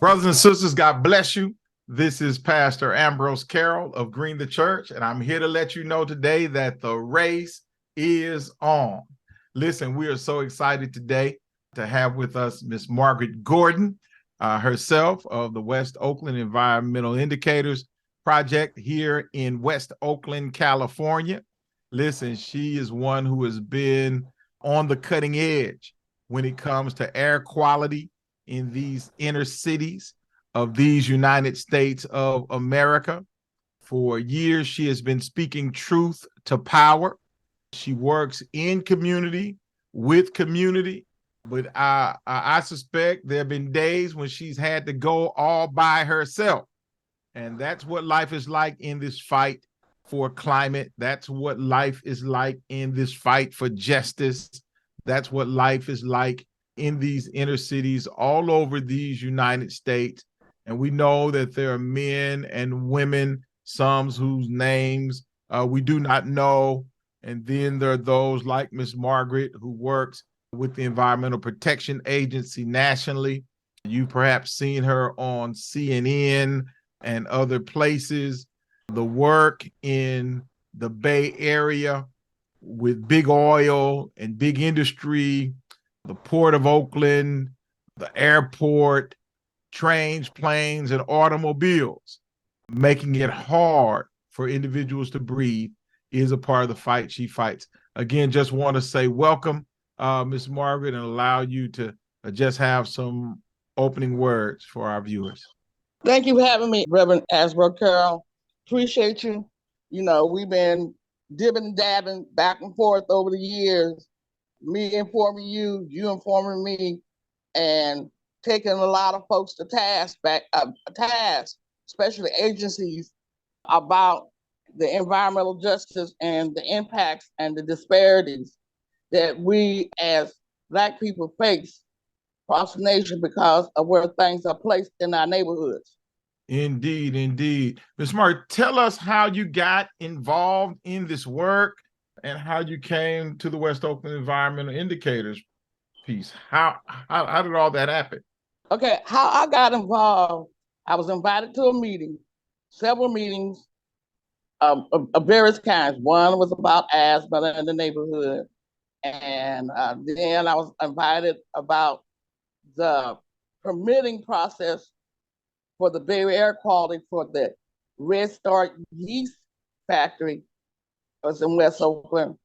Brothers and sisters, God bless you. This is Pastor Ambrose Carroll of Green the Church, and I'm here to let you know today that the race is on. Listen, we are so excited today to have with us Miss Margaret Gordon, herself of the West Oakland Environmental Indicators Project here in West Oakland, California. Listen, she is one who has been on the cutting edge when it comes to air quality in these inner cities of these United States of America. For years, she has been speaking truth to power. She works in community, with community, but I suspect there have been days when she's had to go all by herself. And that's what life is like in this fight for climate. That's what life is like in this fight for justice. That's what life is like in these inner cities all over these United States. And we know that there are men and women, some whose names we do not know. And then there are those like Miss Margaret, who works with the Environmental Protection Agency nationally. You've perhaps seen her on CNN and other places. The work in the Bay Area with big oil and big industry, the Port of Oakland, the airport, trains, planes, and automobiles, making it hard for individuals to breathe is a part of the fight she fights. Again, just want to say welcome, Ms. Margaret, and allow you to just have some opening words for our viewers. Thank you for having me, Reverend Ambrose Carroll. Appreciate you. You know, we've been dibbing and dabbing back and forth over the years, me informing you, you informing me, and taking a lot of folks to task, especially agencies, about the environmental justice and the impacts and the disparities that we as Black people face across the nation because of where things are placed in our neighborhoods. Indeed, indeed. Ms. Mark, tell us how you got involved in this work and how you came to the West Oakland Environmental Indicators piece. How did all that happen? Okay, how I got involved, I was invited to a meeting, several meetings of various kinds. One was about asthma in the neighborhood. And then I was invited about the permitting process for the Bay Area air quality for the Red Star yeast factory. It was in West Oakland.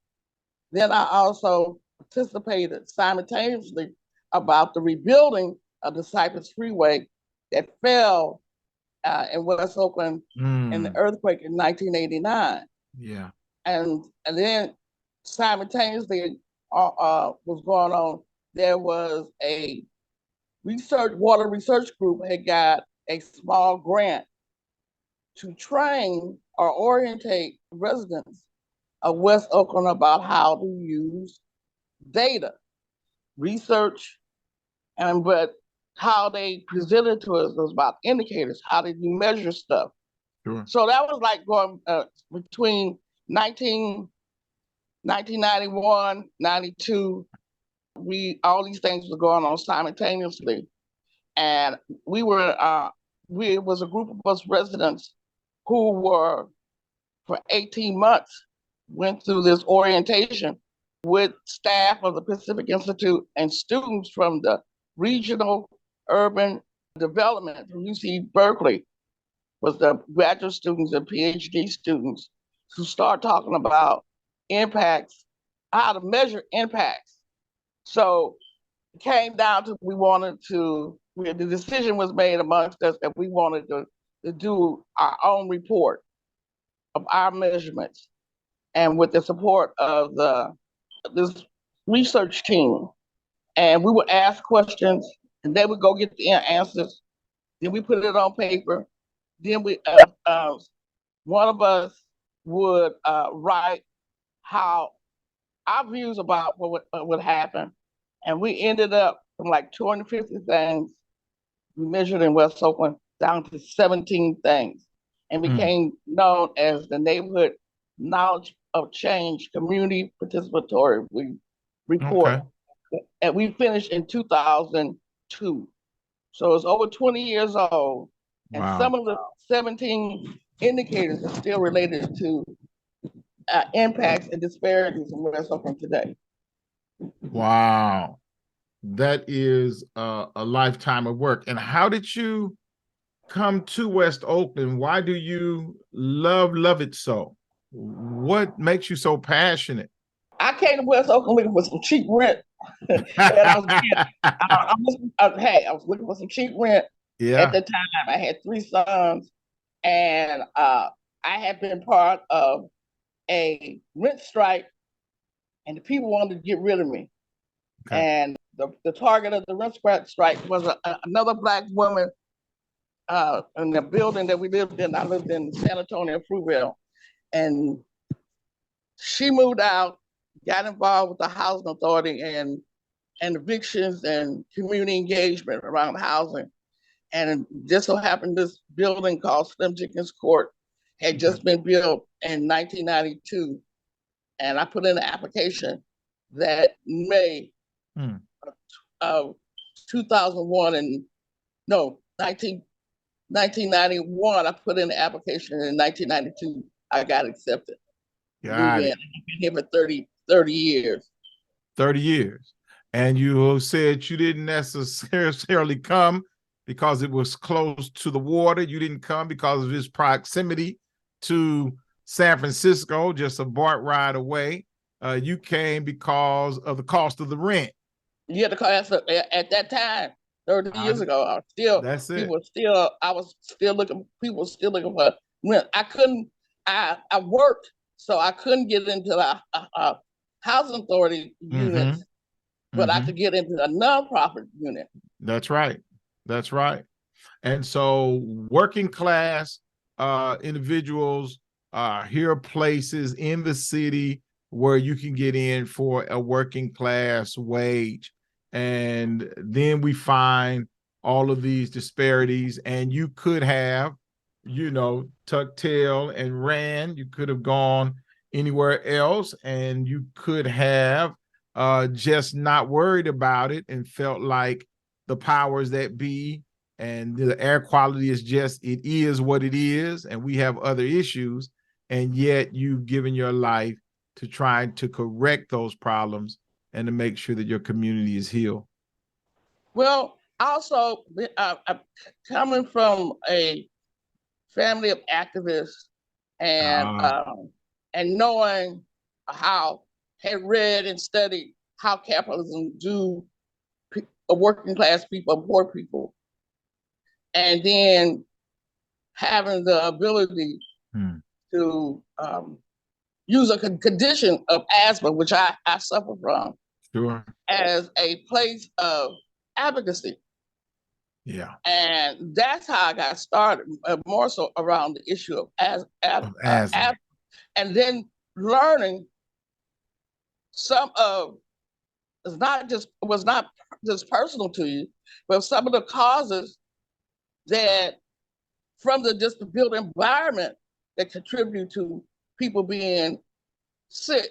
Then I also participated simultaneously about the rebuilding of the Cypress Freeway that fell in West Oakland in the earthquake in 1989. Yeah. And then simultaneously was going on, there was a water research group had got a small grant to train or orientate residents of West Oakland about how to use data, research, but how they presented to us was about indicators, how did you measure stuff. Sure. So that was like going between 1991, 92, all these things were going on simultaneously. And we was a group of us residents who were, for 18 months, went through this orientation with staff of the Pacific Institute and students from the regional urban development from UC Berkeley, was the graduate students and PhD students who start talking about impacts, how to measure impacts. So it came down to the decision was made amongst us that we wanted to do our own report of our measurements, and with the support of this research team. And we would ask questions, and they would go get the answers. Then we put it on paper. Then one of us would write how our views about what would happen. And we ended up from like 250 things we measured in West Oakland down to 17 things, and became known as the Neighborhood Knowledge of Change Community Participatory Report. Okay. And we finished in 2002. So it's over 20 years old. And Wow. some of the 17 indicators are still related to impacts and disparities in West Oakland today. Wow. That is a lifetime of work. And how did you come to West Oakland? Why do you love it so? What makes you so passionate? I came to West Oakland looking for some cheap rent. And I was I was looking for some cheap rent. At Yeah. the time, I had 3 sons, and I had been part of a rent strike, and the people wanted to get rid of me. Okay. And the target of the rent strike was another Black woman in the building that we lived in. I lived in San Antonio, Fruitvale, and she moved out, got involved with the housing authority and evictions and community engagement around housing. And it just so happened this building called Slim Jenkins Court had just been built in 1992. And I put in an application that May of 2001 and no, 1991, I put in an application, and in 1992, I got accepted. Got it. I've been here for 30 years. 30 years. And you said you didn't necessarily come because it was close to the water. You didn't come because of its proximity to San Francisco, just a BART ride away. You came because of the cost of the rent. Yeah, the cost at that time, 30 years ago, that's it. People were still looking for rent. I worked, so I couldn't get into the housing authority units, but I could get into a nonprofit unit. That's right. That's right. And so working class individuals, here are places in the city where you can get in for a working class wage. And then we find all of these disparities, and you could have, tucked tail and ran. You could have gone anywhere else, and you could have just not worried about it and felt like the powers that be and the air quality is just, it is what it is, and we have other issues, and yet you've given your life to try to correct those problems and to make sure that your community is healed. Well, also, coming from a family of activists and knowing had read and studied how capitalism do working class people, poor people, and then having the ability to use a condition of asthma, which I suffer from, as a place of advocacy. Yeah. And that's how I got started, more so around the issue of asthma. And then learning some of, was not just personal to you, but some of the causes that from just the built environment that contribute to people being sick.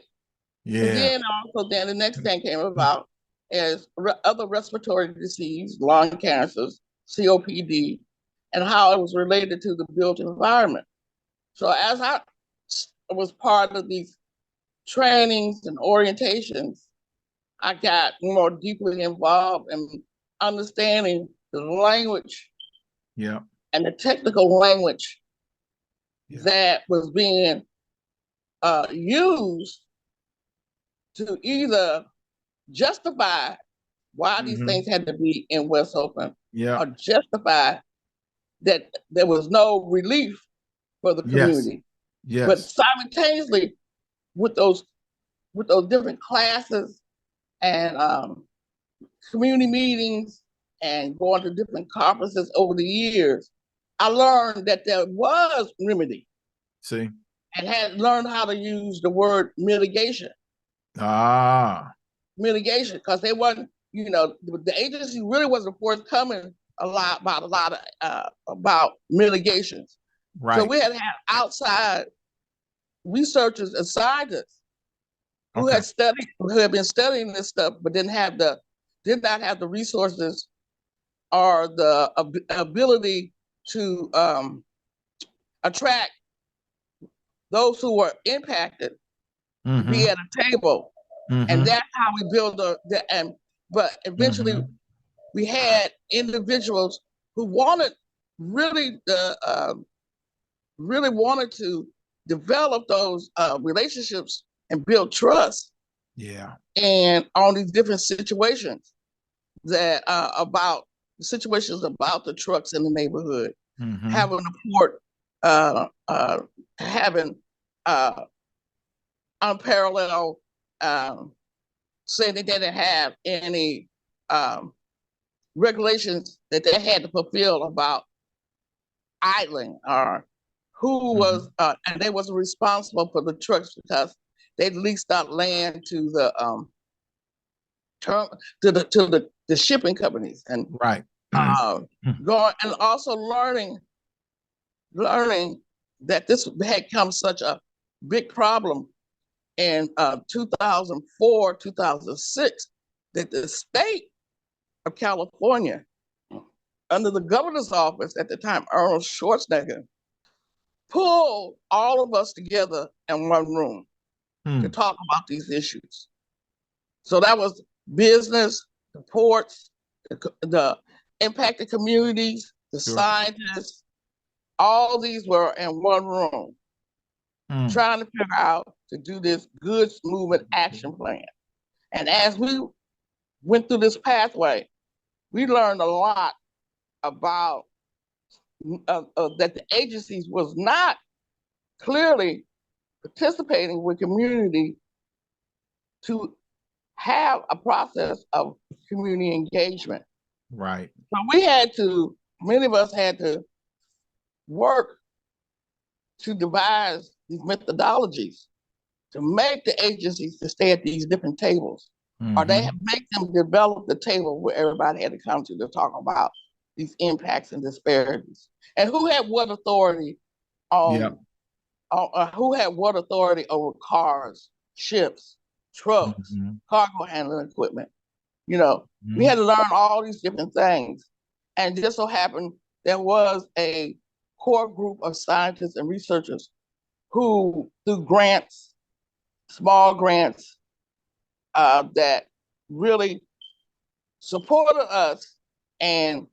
Yeah. And then the next thing came about is other respiratory disease, lung cancers, COPD, and how it was related to the built environment. So as I was part of these trainings and orientations, I got more deeply involved in understanding the language and the technical language that was being used to either justify why these things had to be in West Oakland, or justify that there was no relief for the community. Yes. But simultaneously, with those different classes and community meetings and going to different conferences over the years, I learned that there was remedy. See. And had learned how to use the word mitigation. Mitigation, because they wasn't, the agency really wasn't forthcoming about mitigations. Right. So we had outside researchers and scientists who had been studying this stuff, but did not have the resources or the ability to attract those who were impacted to be at a table. And that's how we build but eventually we had individuals who really wanted to develop those relationships and build trust. Yeah. And on these different situations that about the trucks in the neighborhood, having a port, having unparalleled, saying that they didn't have any regulations that they had to fulfill about idling, or who was, and they wasn't responsible for the trucks because they leased out land to the the shipping companies, and right. going and also learning that this had become such a big problem in 2004, 2006, that the state of California, under the governor's office at the time, Arnold Schwarzenegger, pulled all of us together in one room to talk about these issues. So that was business, the ports, the impacted communities, the scientists, all these were in one room trying to figure out to do this goods movement action plan. And as we went through this pathway, we learned a lot about that the agencies was not clearly participating with community to have a process of community engagement. Right. So many of us had to work to devise these methodologies to make the agencies to stay at these different tables, or they make them develop the table where everybody had to come to talk about these impacts and disparities, and who had what authority on, who had what authority over cars, ships, trucks, cargo handling equipment. We had to learn all these different things, and just so happened there was a core group of scientists and researchers who, through grants, small grants, that really supported us and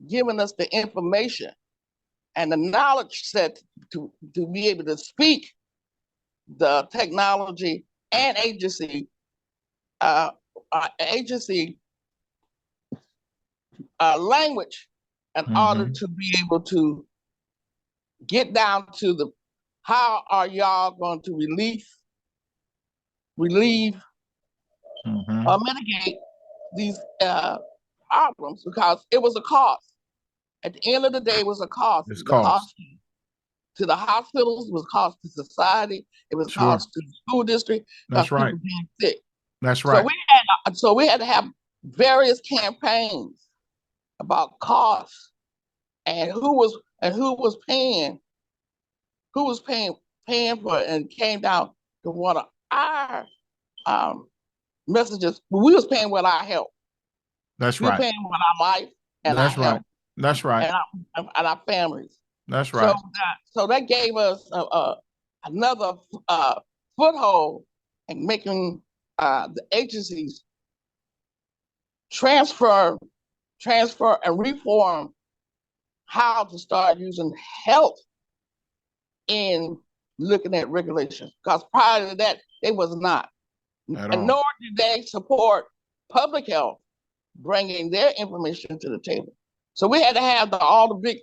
given us the information and the knowledge set to be able to speak the technology and agency language in order to be able to get down to how are y'all going to relieve or mitigate these problems, because it was a cost. At the end of the day, it was a cost. It's the cost to the hospitals, it was cost to society, it was cost to the school district, because people being sick. That's right. So we had to have various campaigns about costs and who was paying for it, and came down to one of our messages. We was paying with our health. That's we right. We were paying with our life and That's our health. That's right. And our families. That's right. So that gave us another foothold in making the agencies transfer and reform how to start using health in looking at regulations. Because prior to that, they was not. And nor did they support public health bringing their information to the table. So we had to have all the big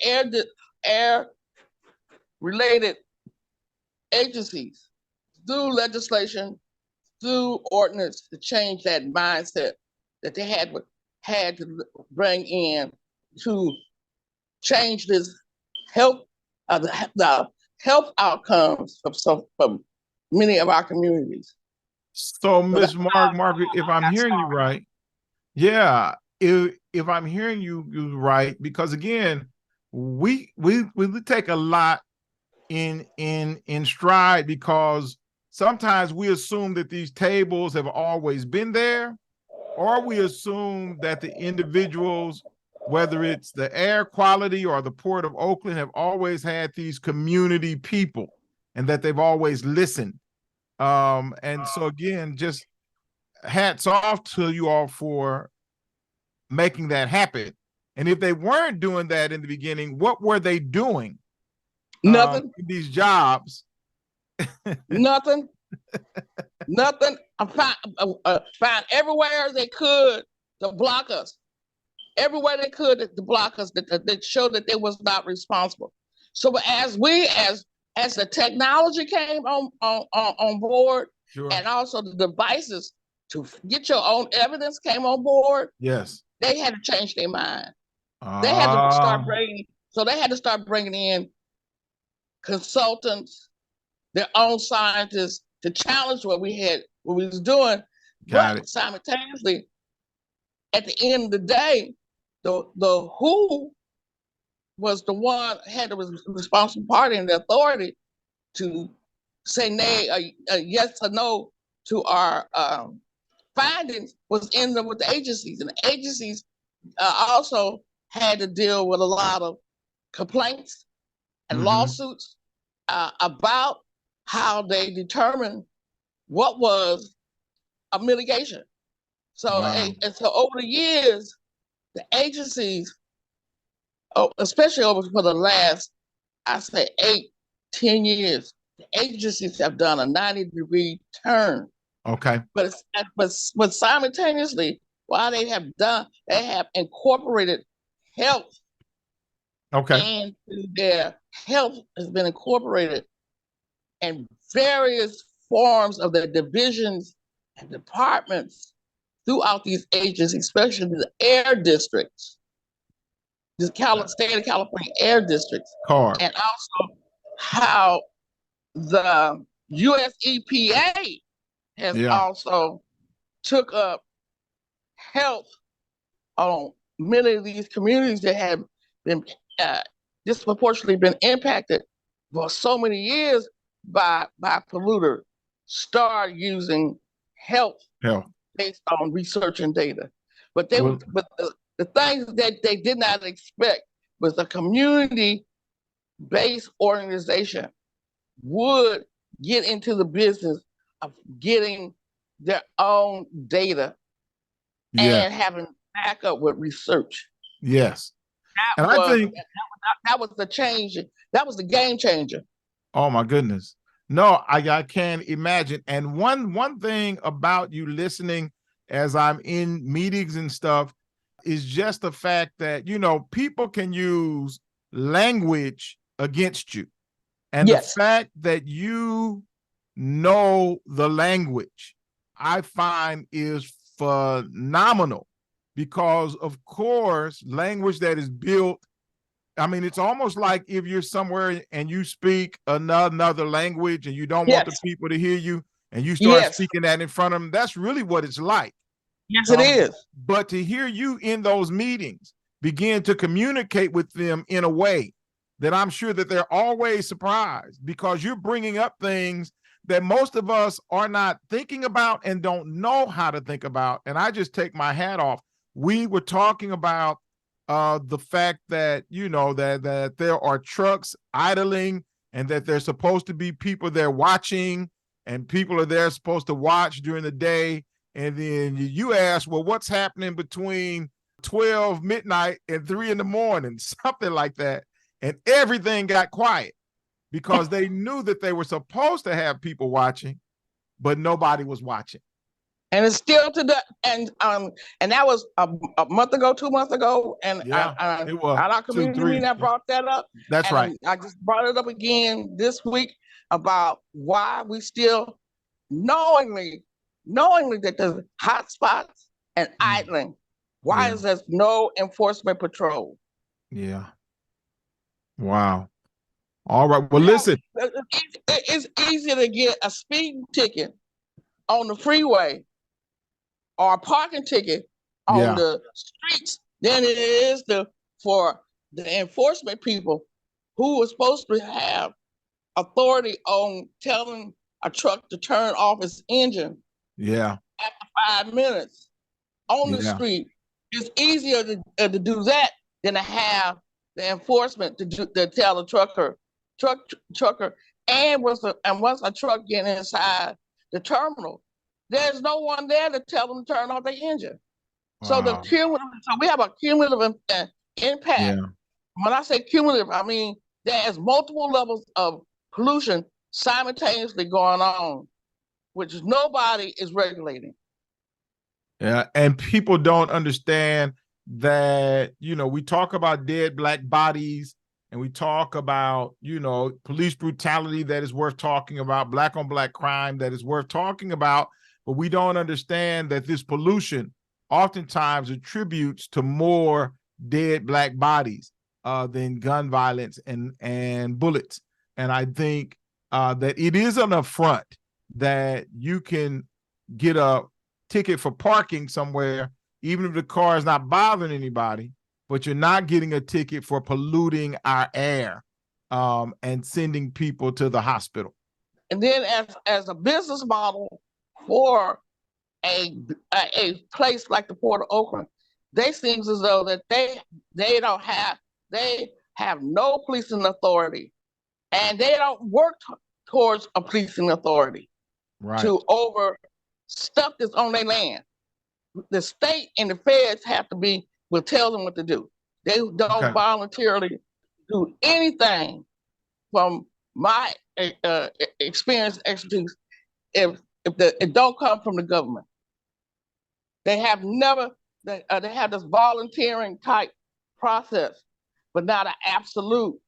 air related agencies through legislation, through ordinance, to change that mindset that they had to bring in to change this health, the health outcomes from many of our communities. So Ms. Margaret, if I'm hearing you right, if I'm hearing you right, because again, we take a lot in stride, because sometimes we assume that these tables have always been there, or we assume that the individuals whether it's the air quality or the Port of Oakland, have always had these community people, and that they've always listened. And so again, just hats off to you all for making that happen. And if they weren't doing that in the beginning, what were they doing Nothing. in these jobs? Nothing. Nothing. Find everywhere they could to block us. Everywhere they could to block us, that show that they was not responsible. So as the technology came on board, Sure. and also the devices to get your own evidence came on board, yes, they had to change their mind. They had to start bringing in consultants, their own scientists to challenge what we was doing. But simultaneously, at the end of the day, the WHO was the one had the responsible party and the authority to say nay, yes or no to our findings was with the agencies, and the agencies also had to deal with a lot of complaints and lawsuits about how they determined what was a mitigation. So, and so over the years, the agencies, especially over for the last, I say 8-10 years, the agencies have done a 90-degree turn. Okay. But simultaneously, while they have incorporated health. Okay. And their health has been incorporated in various forms of the divisions and departments throughout these agencies, especially the air districts, the state of California air districts, and also how the US EPA has also took up health on many of these communities that have been disproportionately been impacted for so many years by polluters. Start using health based on research and data, but the things that they did not expect was a community-based organization would get into the business of getting their own data and having backup with research. Yes. I think that was the change. That was the game changer. Oh my goodness. No, I can't imagine. And one thing about you listening as I'm in meetings and stuff is just the fact that, people can use language against you. And the fact that you know the language, I find is phenomenal, because of course, language that is built, I mean, it's almost like if you're somewhere and you speak another language and you don't want the people to hear you, and you start speaking that in front of them, that's really what it's like. Yes, it is. But to hear you in those meetings begin to communicate with them in a way that I'm sure that they're always surprised, because you're bringing up things that most of us are not thinking about and don't know how to think about. And I just take my hat off. We were talking about the fact that, that there are trucks idling, and that there's supposed to be people there watching, and people are there supposed to watch during the day. And then you ask, well, what's happening between 12 midnight and 3 a.m, something like that. And everything got quiet, because they knew that they were supposed to have people watching, but nobody was watching. And it's still and that was a month ago, 2 months ago, and it was our community meeting that brought that up. That's right. I just brought it up again this week about why we still knowingly that there's hot spots and idling. Why is there no enforcement patrol? Yeah. Wow. All right. Well, listen. It's easier to get a speeding ticket on the freeway or a parking ticket on the streets than it is for the enforcement people who are supposed to have authority on telling a truck to turn off its engine after 5 minutes on the street it's easier to do that than to have the enforcement to tell the trucker, and once a truck get inside the terminal, there's no one there to tell them to turn off their engine. So we have a cumulative impact. Yeah. When I say cumulative, I mean there's multiple levels of pollution simultaneously going on, which nobody is regulating. Yeah, and people don't understand that, we talk about dead Black bodies, and we talk about, police brutality that is worth talking about, Black on Black crime that is worth talking about, but we don't understand that this pollution oftentimes attributes to more dead Black bodies than gun violence and bullets. And I think that it is an affront that you can get a ticket for parking somewhere, even if the car is not bothering anybody, but you're not getting a ticket for polluting our air and sending people to the hospital. And then as a business model for a place like the Port of Oakland, they seems as though that they have no policing authority, and they don't work towards a policing authority to over stuff that's on their land. The state and the feds will tell them what to do. They don't voluntarily do anything, from my experience, expertise, if it don't come from the government. They have they have this volunteering type process, but not an absolute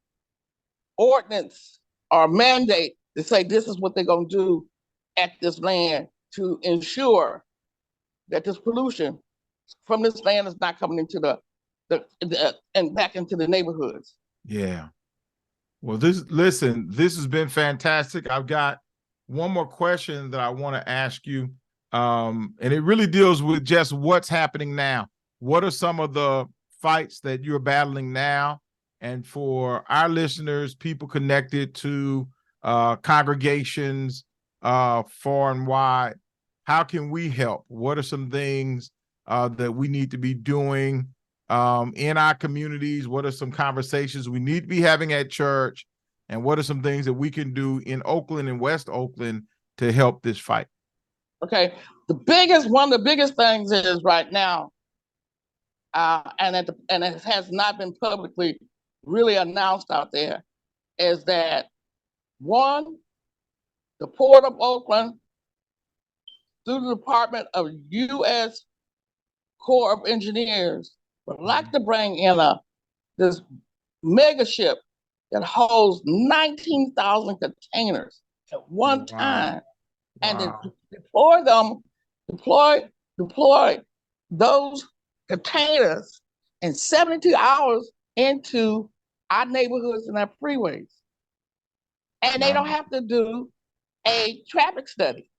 ordinance or mandate to say this is what they're going to do at this land to ensure that this pollution from this land is not coming into and back into the neighborhoods. Yeah. Well, this has been fantastic. I've got one more question that I want to ask you. And it really deals with just what's happening now. What are some of the fights that you're battling now? And for our listeners, people connected to congregations far and wide, how can we help? What are some things that we need to be doing in our communities? What are some conversations we need to be having at church? And what are some things that we can do in Oakland and West Oakland to help this fight? Okay, one of the biggest things is right now, and it has not been publicly really announced out there, is that one, the Port of Oakland, through the Department of U.S. Corps of Engineers, would like to bring in this mega ship that holds 19,000 containers at one time, and then deploy those containers in 72 hours into our neighborhoods and our freeways. And they don't have to do a traffic study.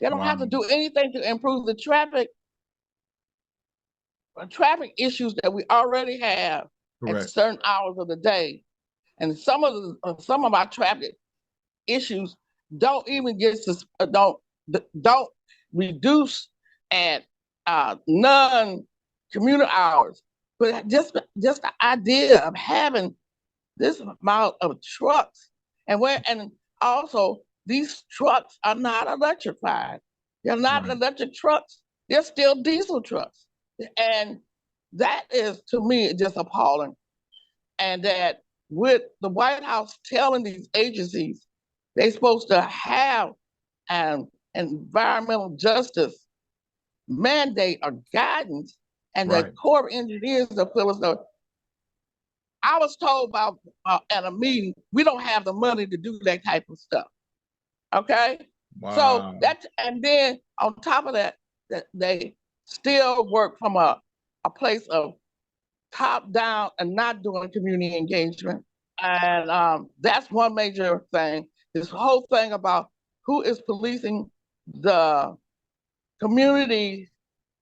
They don't have to do anything to improve the traffic issues that we already have at certain hours of the day. And some of our traffic issues don't even don't reduce at non-commuter hours, but just the idea of having this amount of trucks, and also these trucks are not electrified. They're not electric trucks. They're still diesel trucks, and that is, to me, just appalling. And that with the White House telling these agencies they're supposed to have an environmental justice mandate or guidance, and the Corps of Engineers are feeling so. I was told at a meeting, we don't have the money to do that type of stuff. Okay? So and then on top of that they still work from a place of top down and not doing community engagement. And that's one major thing. This whole thing about who is policing the community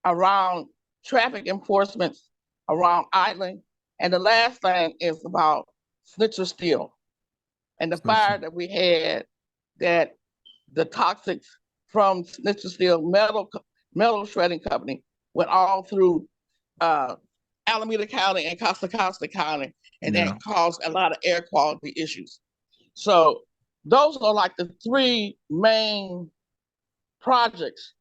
around traffic enforcement, around idling. And the last thing is about Snitcher Steel and the fire that we had, that the toxics from Snitcher Steel metal shredding company went all through Alameda County and Costa Costa County, and Yeah. that caused a lot of air quality issues. So those are like the three main projects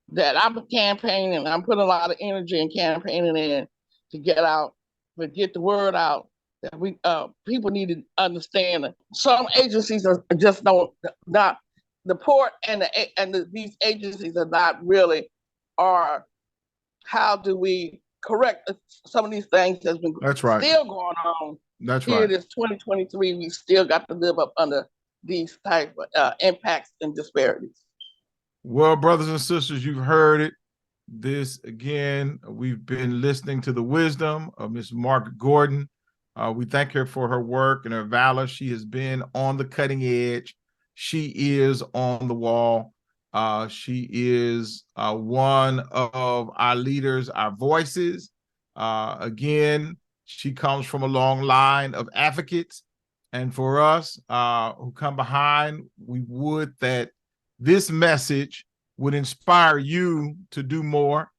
that I'm campaigning. I'm putting a lot of energy and campaigning in to get the word out that we people need to understand that some agencies are just not the port and these agencies are not really are how do we correct some of these things that's been That's right. still going on. That's Here right. it is 2023. We still got to live up under these type of impacts and disparities. Well, brothers and sisters, you've heard it. This again, we've been listening to the wisdom of Miss Margaret Gordon. We thank her for her work and her valor. She has been on the cutting edge. She is on the wall. She is one of our leaders, our voices. Again, she comes from a long line of advocates. And for us who come behind, we would that this message would inspire you to do more,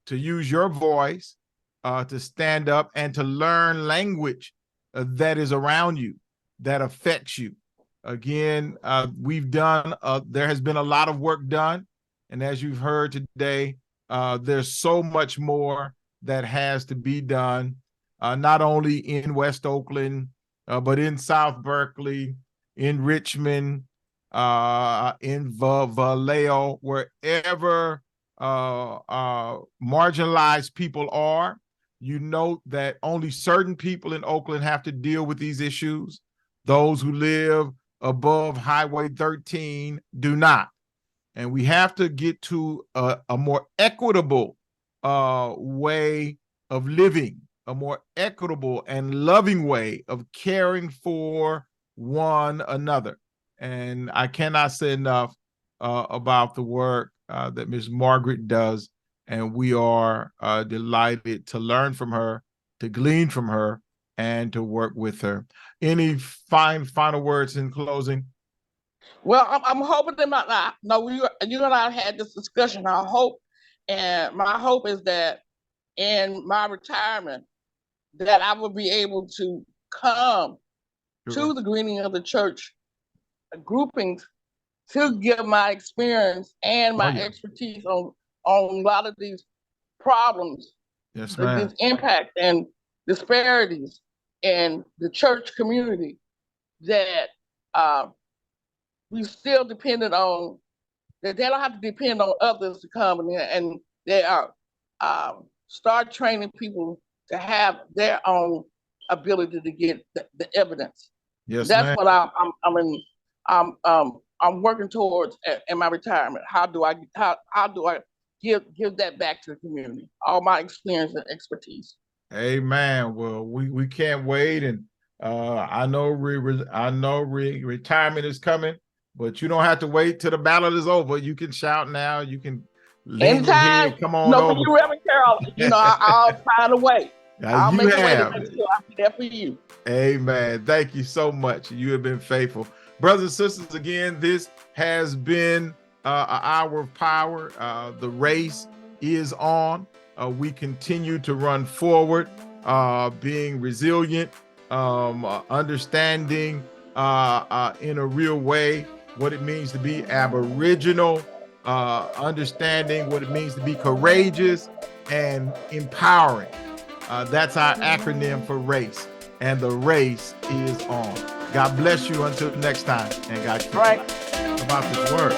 to use your voice, to stand up and to learn language that is around you, that affects you. Again, there has been a lot of work done. And as you've heard today, there's so much more that has to be done, not only in West Oakland, but in South Berkeley, in Richmond, in Vallejo, wherever marginalized people are. You note that only certain people in Oakland have to deal with these issues. Those who live above Highway 13 do not. And we have to get to a more equitable way of living, a more equitable and loving way of caring for one another. And I cannot say enough about the work that Ms. Margaret does. And we are delighted to learn from her, to glean from her, and to work with her. Any final words in closing? Well, I'm hoping that you and I had this discussion. I hope, and my hope is that in my retirement, that I will be able to come to the greening of the church groupings to give my experience and my expertise on a lot of these problems, yes, ma'am, this impact and disparities in the church community that we still dependent on, that they don't have to depend on others to come and they are start training people to have their own ability to get the evidence. Yes, that's ma'am. what I'm working towards in my retirement. How do I give that back to the community? All my experience and expertise. Amen. Well, we can't wait, and I know retirement is coming, but you don't have to wait till the ballot is over. You can shout now. You can lean your head. Come on over. You, Reverend Carroll, I'll find a way. I'll make a way to make sure I'll be there for you. Amen. Thank you so much. You have been faithful. Brothers and sisters, again, this has been an hour of power. The race is on. We continue to run forward, being resilient, understanding in a real way what it means to be Aboriginal, understanding what it means to be courageous and empowering. That's our acronym for RACE, and the race is on. God bless you until next time, and God keep about this word.